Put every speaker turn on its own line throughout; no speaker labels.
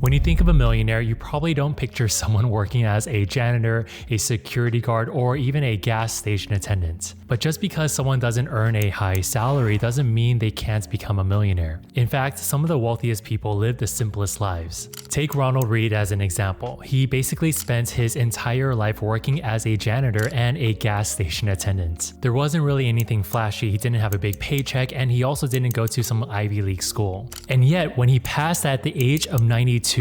When you think of a millionaire, you probably don't picture someone working as a janitor, a security guard, or even a gas station attendant. But just because someone doesn't earn a high salary doesn't mean they can't become a millionaire. In fact, some of the wealthiest people live the simplest lives. Take Ronald Read as an example. He basically spent his entire life working as a janitor and a gas station attendant. There wasn't really anything flashy, he didn't have a big paycheck, and he also didn't go to some Ivy League school. And yet, when he passed at the age of 92,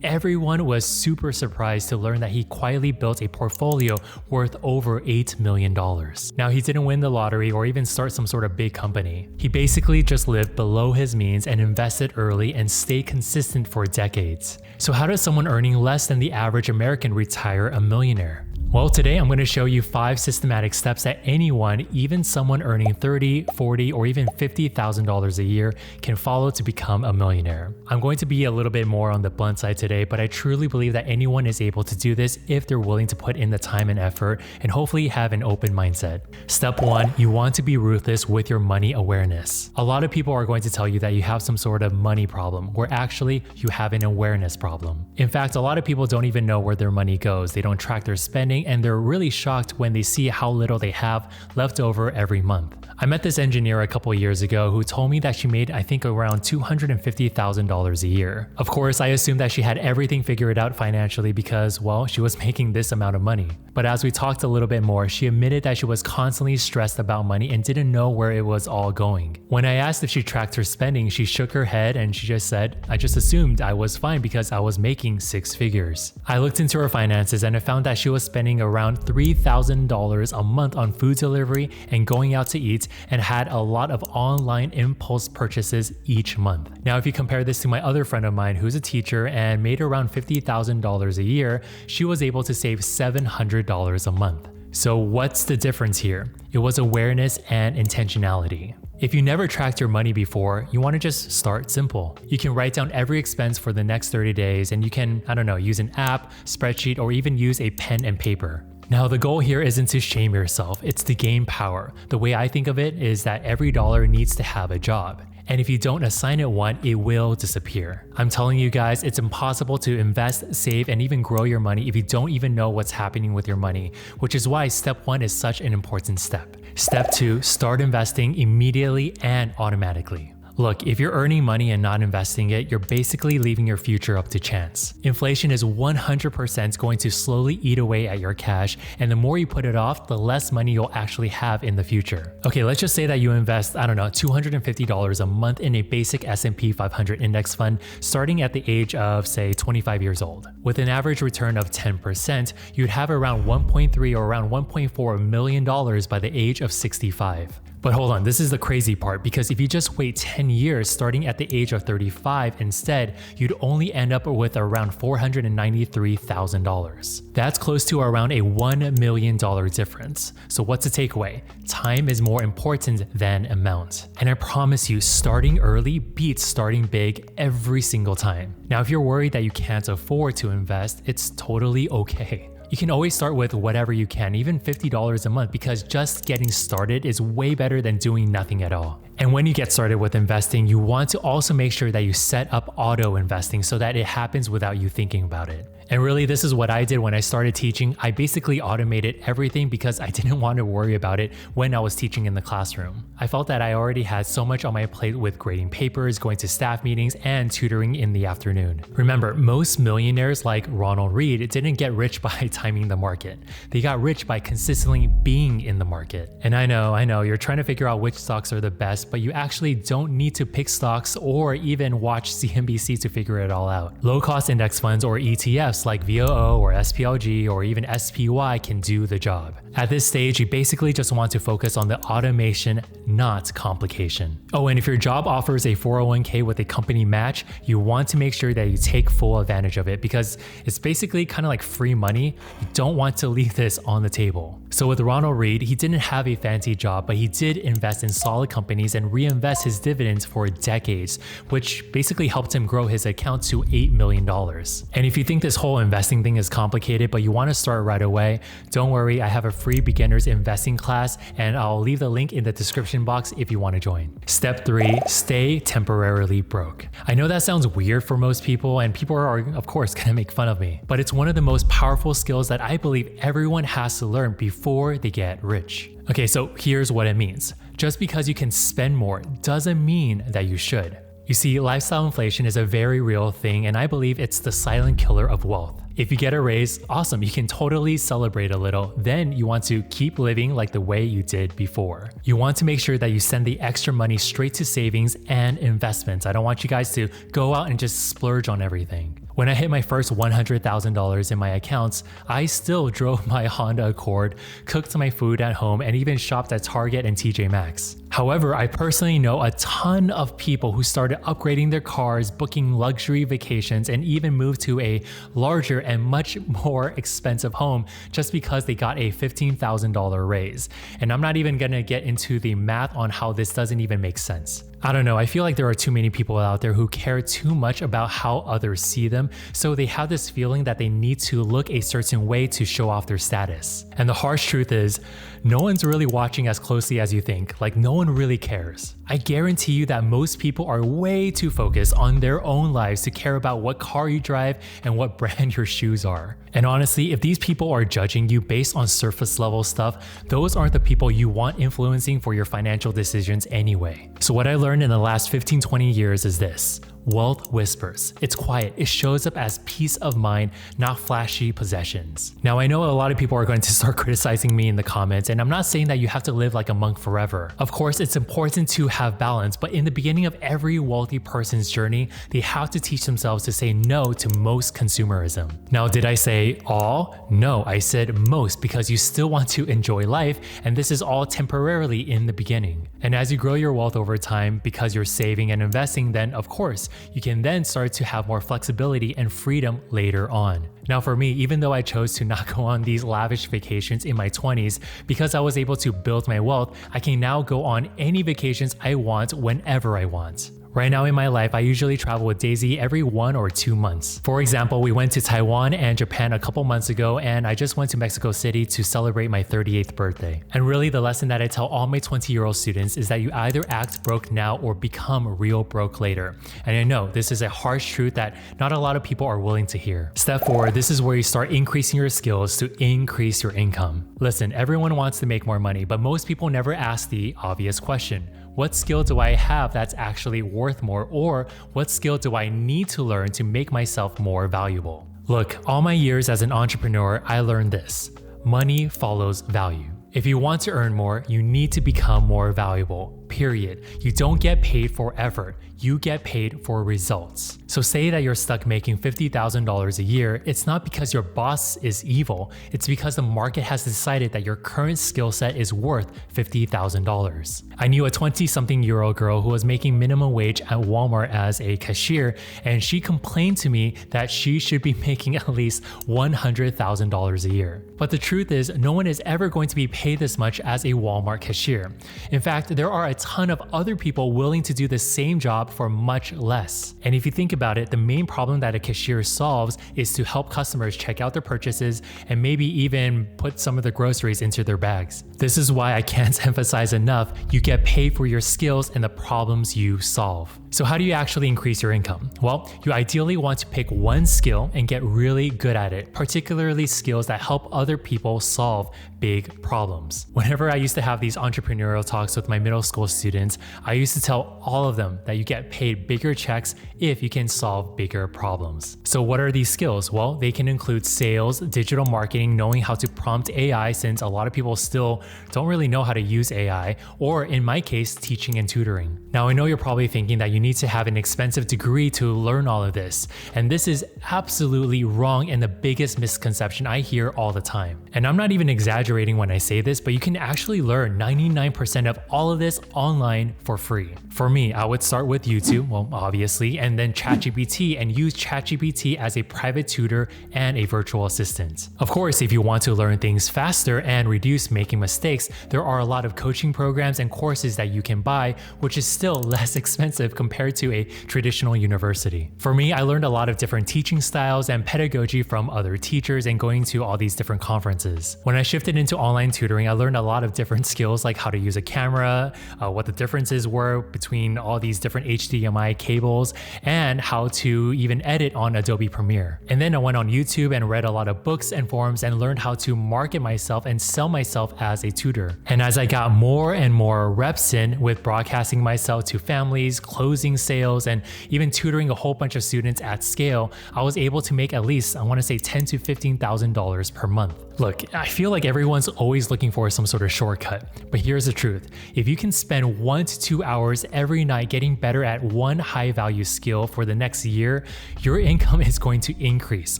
everyone was super surprised to learn that he quietly built a portfolio worth over $8 million. Now, he didn't win the lottery or even start some sort of big company. He basically just lived below his means and invested early and stayed consistent for decades. So how does someone earning less than the average American retire a millionaire? Well, today I'm going to show you 5 systematic steps that anyone, even someone earning $30, $40, or even $50,000 a year, can follow to become a millionaire. I'm going to be a little bit more on the blunt side today, but I truly believe that anyone is able to do this if they're willing to put in the time and effort and hopefully have an open mindset. Step 1, you want to be ruthless with your money awareness. A lot of people are going to tell you that you have some sort of money problem, where actually you have an awareness problem. In fact, a lot of people don't even know where their money goes. They don't track their spending, and they're really shocked when they see how little they have left over every month. I met this engineer a couple years ago who told me that she made, I think, around $250,000 a year. Of course, I assumed that she had everything figured out financially because, well, she was making this amount of money. But as we talked a little bit more, she admitted that she was constantly stressed about money and didn't know where it was all going. When I asked if she tracked her spending, she shook her head and she just said, "I just assumed I was fine because I was making 6 figures." I looked into her finances and I found that she was spending around $3,000 a month on food delivery and going out to eat, and had a lot of online impulse purchases each month. Now, if you compare this to my other friend of mine who's a teacher and made around $50,000 a year, she was able to save $700 a month. So what's the difference here? It was awareness and intentionality. If you never tracked your money before, you want to just start simple. You can write down every expense for the next 30 days and you can, use an app, spreadsheet, or even use a pen and paper. Now, the goal here isn't to shame yourself, it's to gain power. The way I think of it is that every dollar needs to have a job. And if you don't assign it one, it will disappear. I'm telling you guys, it's impossible to invest, save, and even grow your money if you don't even know what's happening with your money, which is why step 1 is such an important step. Step 2, start investing immediately and automatically. Look, if you're earning money and not investing it, you're basically leaving your future up to chance. Inflation is 100% going to slowly eat away at your cash, and the more you put it off, the less money you'll actually have in the future. Okay, let's just say that you invest, $250 a month in a basic S&P 500 index fund starting at the age of, say, 25 years old. With an average return of 10%, you'd have around $1.3 or around $1.4 million by the age of 65. But hold on, this is the crazy part, because if you just wait 10 years starting at the age of 35 instead, you'd only end up with around $493,000. That's close to around a $1 million difference. So what's the takeaway? Time is more important than amount. And I promise you, starting early beats starting big every single time. Now, if you're worried that you can't afford to invest, it's totally okay. You can always start with whatever you can, even $50 a month, because just getting started is way better than doing nothing at all. And when you get started with investing, you want to also make sure that you set up auto investing so that it happens without you thinking about it. And really, this is what I did when I started teaching. I basically automated everything because I didn't want to worry about it when I was teaching in the classroom. I felt that I already had so much on my plate with grading papers, going to staff meetings, and tutoring in the afternoon. Remember, most millionaires like Ronald Read didn't get rich by timing the market. They got rich by consistently being in the market. And I know, you're trying to figure out which stocks are the best, but you actually don't need to pick stocks or even watch CNBC to figure it all out. Low-cost index funds or ETFs like VOO or SPLG or even SPY can do the job. At this stage, you basically just want to focus on the automation, not complication. Oh, and if your job offers a 401k with a company match, you want to make sure that you take full advantage of it because it's basically kind of like free money. You don't want to leave this on the table. So with Ronald Read, he didn't have a fancy job, but he did invest in solid companies and reinvest his dividends for decades, which basically helped him grow his account to $8 million. And if you think this whole investing thing is complicated, but you want to start right away, don't worry, I have a free beginner's investing class, and I'll leave the link in the description box if you want to join. Step 3, stay temporarily broke. I know that sounds weird for most people, and people are of course gonna make fun of me, but it's one of the most powerful skills that I believe everyone has to learn before they get rich. Okay, so here's what it means. Just because you can spend more doesn't mean that you should. You see, lifestyle inflation is a very real thing, and I believe it's the silent killer of wealth. If you get a raise, awesome, you can totally celebrate a little. Then you want to keep living like the way you did before. You want to make sure that you send the extra money straight to savings and investments. I don't want you guys to go out and just splurge on everything. When I hit my first $100,000 in my accounts, I still drove my Honda Accord, cooked my food at home, and even shopped at Target and TJ Maxx. However, I personally know a ton of people who started upgrading their cars, booking luxury vacations, and even moved to a larger and much more expensive home just because they got a $15,000 raise. And I'm not even gonna get into the math on how this doesn't even make sense. I don't know, I feel like there are too many people out there who care too much about how others see them, so they have this feeling that they need to look a certain way to show off their status. And the harsh truth is, no one's really watching as closely as you think, like no one really cares. I guarantee you that most people are way too focused on their own lives to care about what car you drive and what brand your shoes are. And honestly, if these people are judging you based on surface level stuff, those aren't the people you want influencing for your financial decisions anyway. So what I learned in the last 15-20 years is this. Wealth whispers. It's quiet. It shows up as peace of mind, not flashy possessions. Now, I know a lot of people are going to start criticizing me in the comments, and I'm not saying that you have to live like a monk forever. Of course, it's important to have balance, but in the beginning of every wealthy person's journey, they have to teach themselves to say no to most consumerism. Now, did I say all? No, I said most, because you still want to enjoy life, and this is all temporarily in the beginning. And as you grow your wealth over time, because you're saving and investing, then of course, you can then start to have more flexibility and freedom later on. Now for me, even though I chose to not go on these lavish vacations in my 20s, because I was able to build my wealth, I can now go on any vacations I want whenever I want. Right now in my life, I usually travel with Daisy every 1 or 2 months. For example, we went to Taiwan and Japan a couple months ago, and I just went to Mexico City to celebrate my 38th birthday. And really, the lesson that I tell all my 20-year-old students is that you either act broke now or become real broke later. And I know this is a harsh truth that not a lot of people are willing to hear. Step 4, this is where you start increasing your skills to increase your income. Listen, everyone wants to make more money, but most people never ask the obvious question. What skill do I have that's actually worth more, or what skill do I need to learn to make myself more valuable? Look, all my years as an entrepreneur, I learned this. Money follows value. If you want to earn more, you need to become more valuable, period. You don't get paid for effort, you get paid for results. So say that you're stuck making $50,000 a year, it's not because your boss is evil, it's because the market has decided that your current skill set is worth $50,000. I knew a 20-something-year-old girl who was making minimum wage at Walmart as a cashier, and she complained to me that she should be making at least $100,000 a year. But the truth is, no one is ever going to be paid this much as a Walmart cashier. In fact, there are a ton of other people willing to do the same job for much less. And if you think about it, the main problem that a cashier solves is to help customers check out their purchases and maybe even put some of the groceries into their bags. This is why I can't emphasize enough, you get paid for your skills and the problems you solve. So how do you actually increase your income? Well, you ideally want to pick one skill and get really good at it, particularly skills that help other people solve big problems. Whenever I used to have these entrepreneurial talks with my middle school students, I used to tell all of them that you get paid bigger checks if you can solve bigger problems. So what are these skills? Well, they can include sales, digital marketing, knowing how to prompt AI, since a lot of people still don't really know how to use AI, or in my case, teaching and tutoring. Now, I know you're probably thinking that you you need to have an expensive degree to learn all of this. And this is absolutely wrong and the biggest misconception I hear all the time. And I'm not even exaggerating when I say this, but you can actually learn 99% of all of this online for free. For me, I would start with YouTube, well, obviously, and then ChatGPT, and use ChatGPT as a private tutor and a virtual assistant. Of course, if you want to learn things faster and reduce making mistakes, there are a lot of coaching programs and courses that you can buy, which is still less expensive compared to a traditional university. For me, I learned a lot of different teaching styles and pedagogy from other teachers and going to all these different conferences. When I shifted into online tutoring, I learned a lot of different skills like how to use a camera, what the differences were between all these different HDMI cables, and how to even edit on Adobe Premiere. And then I went on YouTube and read a lot of books and forums and learned how to market myself and sell myself as a tutor. And as I got more and more reps in with broadcasting myself to families, closing sales, and even tutoring a whole bunch of students at scale, I was able to make at least, I want to say $10,000 to $15,000 per month. Look, I feel like everyone's always looking for some sort of shortcut, but here's the truth. If you can spend 1 to 2 hours every night getting better at one high value skill for the next year, your income is going to increase.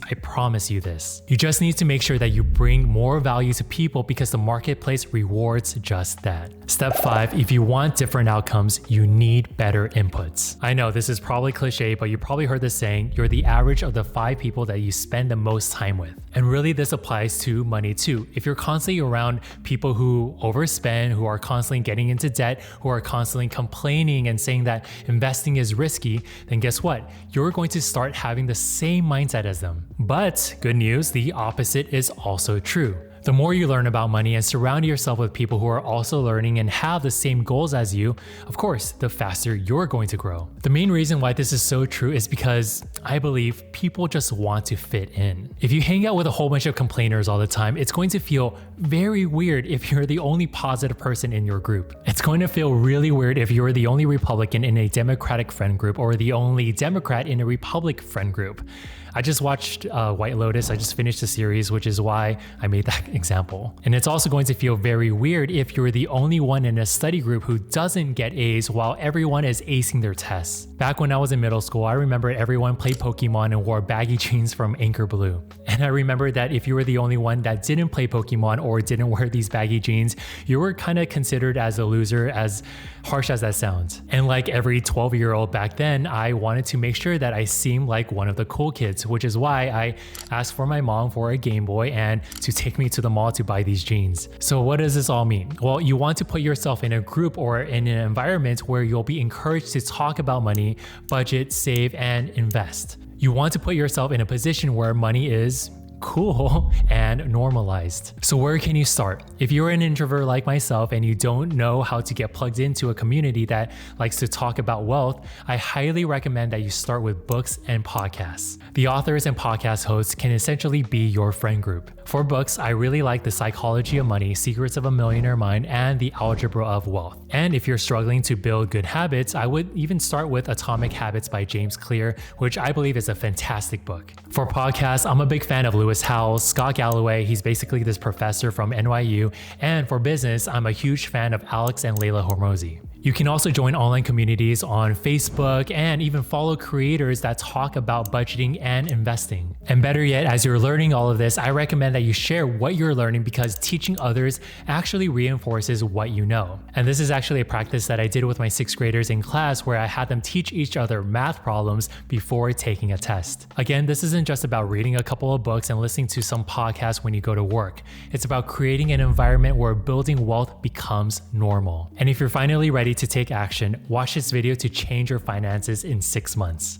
I promise you this. You just need to make sure that you bring more value to people because the marketplace rewards just that. Step 5, if you want different outcomes, you need better inputs. I know this is probably cliche, but you probably heard this saying, you're the average of the 5 people that you spend the most time with. And really this applies to money too. If you're constantly around people who overspend, who are constantly getting into debt, who are constantly complaining and saying that investing is risky, then guess what? You're going to start having the same mindset as them. But good news, the opposite is also true. The more you learn about money and surround yourself with people who are also learning and have the same goals as you, of course, the faster you're going to grow. The main reason why this is so true is because I believe people just want to fit in. If you hang out with a whole bunch of complainers all the time, it's going to feel very weird if you're the only positive person in your group. It's going to feel really weird if you're the only Republican in a Democratic friend group or the only Democrat in a Republic friend group. I just watched White Lotus. I just finished the series, which is why I made that example. And it's also going to feel very weird if you're the only one in a study group who doesn't get A's while everyone is acing their tests. Back when I was in middle school, I remember everyone played Pokemon and wore baggy jeans from Anchor Blue. And I remember that if you were the only one that didn't play Pokemon or didn't wear these baggy jeans, you were kind of considered as a loser, as harsh as that sounds. And like every 12-year-old back then, I wanted to make sure that I seemed like one of the cool kids, which is why I asked for my mom for a Game Boy and to take me to the mall to buy these jeans. So what does this all mean? Well, you want to put yourself in a group or in an environment where you'll be encouraged to talk about money, budget, save, and invest. You want to put yourself in a position where money is cool and normalized. So where can you start? If you're an introvert like myself and you don't know how to get plugged into a community that likes to talk about wealth, I highly recommend that you start with books and podcasts. The authors and podcast hosts can essentially be your friend group. For books, I really like The Psychology of Money, Secrets of a Millionaire Mind, and The Algebra of Wealth. And if you're struggling to build good habits, I would even start with Atomic Habits by James Clear, which I believe is a fantastic book. For podcasts, I'm a big fan of Lewis Howes, Scott Galloway, he's basically this professor from NYU, and for business, I'm a huge fan of Alex and Layla Hormozi. You can also join online communities on Facebook and even follow creators that talk about budgeting and investing. And better yet, as you're learning all of this, I recommend that you share what you're learning because teaching others actually reinforces what you know. And this is actually a practice that I did with my 6th graders in class where I had them teach each other math problems before taking a test. Again, this isn't just about reading a couple of books and listening to some podcasts when you go to work. It's about creating an environment where building wealth becomes normal. And if you're finally ready to take action, watch this video to change your finances in 6 months.